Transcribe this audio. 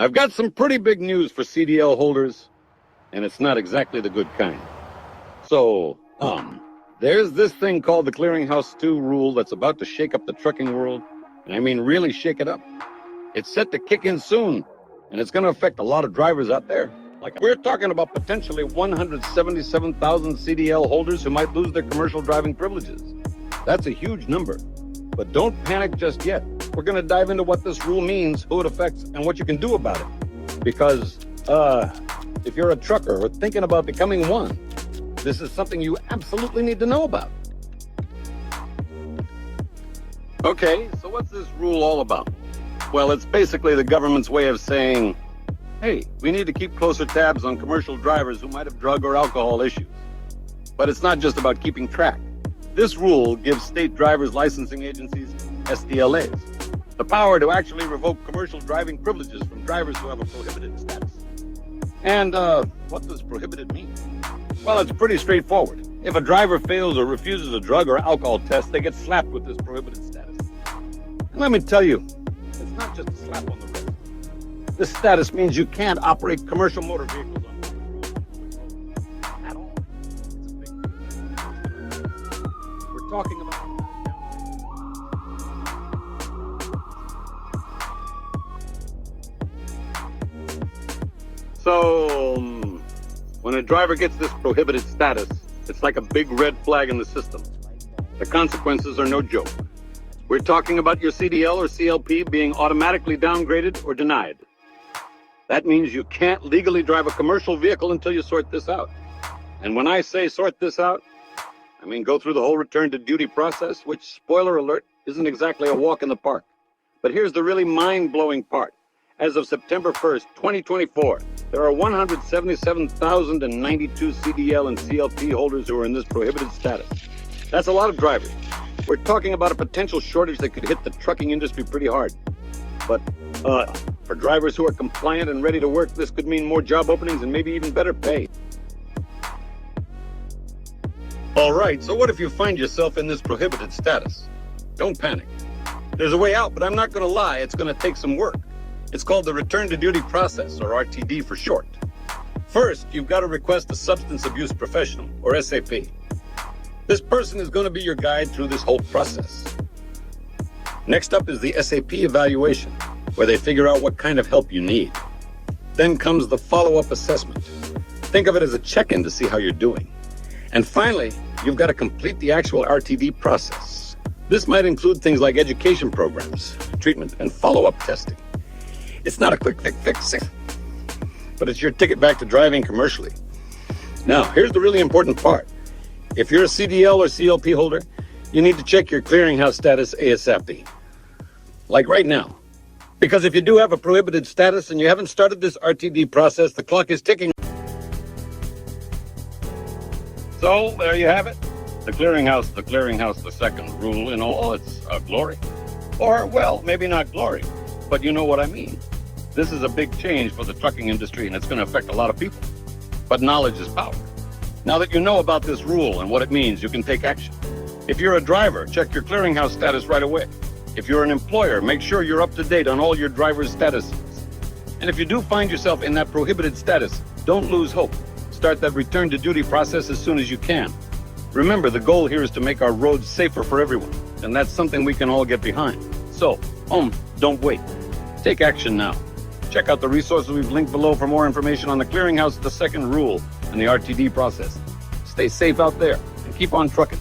I've got some pretty big news for CDL holders, and it's not exactly the good kind. So, there's this thing called the Clearinghouse 2 rule that's about to shake up the trucking world, and I mean really shake it up. It's set to kick in soon, and it's going to affect a lot of drivers out there. Like, we're talking about potentially 177,000 CDL holders who might lose their commercial driving privileges. That's a huge number. But don't panic just yet. We're going to dive into what this rule means, who it affects, and what you can do about it. Because, if you're a trucker or thinking about becoming one, this is something you absolutely need to know about. Okay, so what's this rule all about? Well, it's basically the government's way of saying, hey, we need to keep closer tabs on commercial drivers who might have drug or alcohol issues. But it's not just about keeping track. This rule gives state drivers licensing agencies, SDLAs, the power to actually revoke commercial driving privileges from drivers who have a prohibited status. And what does prohibited mean? Well, it's pretty straightforward. If a driver fails or refuses a drug or alcohol test, they get slapped with this prohibited status. And let me tell you, it's not just a slap on the wrist. This status means you can't operate commercial motor vehicles on public roads at all. It's a big deal. We're talking about... So, when a driver gets this prohibited status, it's like a big red flag in the system. The consequences are no joke. We're talking about your CDL or CLP being automatically downgraded or denied. That means you can't legally drive a commercial vehicle until you sort this out. And when I say sort this out, I mean go through the whole return to duty process, which, spoiler alert, isn't exactly a walk in the park. But here's the really mind-blowing part. As of September 1st, 2024, there are 177,092 CDL and CLP holders who are in this prohibited status. That's a lot of drivers. We're talking about a potential shortage that could hit the trucking industry pretty hard. But for drivers who are compliant and ready to work, this could mean more job openings and maybe even better pay. All right, so what if you find yourself in this prohibited status? Don't panic. There's a way out, but I'm not going to lie, it's going to take some work. It's called the Return to Duty Process, or RTD for short. First, you've got to request a substance abuse professional, or SAP. This person is going to be your guide through this whole process. Next up is the SAP evaluation, where they figure out what kind of help you need. Then comes the follow-up assessment. Think of it as a check-in to see how you're doing. And finally, you've got to complete the actual RTD process. This might include things like education programs, treatment, and follow-up testing. It's not a quick fix, but it's your ticket back to driving commercially. Now, here's the really important part. If you're a CDL or CLP holder, you need to check your clearinghouse status ASAP. Like right now. Because if you do have a prohibited status and you haven't started this RTD process, the clock is ticking. So, there you have it. The Clearinghouse, the second rule in all its glory. Or, well, maybe not glory, but you know what I mean. This is a big change for the trucking industry, and it's going to affect a lot of people. But knowledge is power. Now that you know about this rule and what it means, you can take action. If you're a driver, check your clearinghouse status right away. If you're an employer, make sure you're up to date on all your driver's statuses. And if you do find yourself in that prohibited status, don't lose hope. Start that return to duty process as soon as you can. Remember, the goal here is to make our roads safer for everyone, and that's something we can all get behind. So, don't wait. Take action now. Check out the resources we've linked below for more information on the Clearinghouse, the second rule, and the RTD process. Stay safe out there and keep on trucking.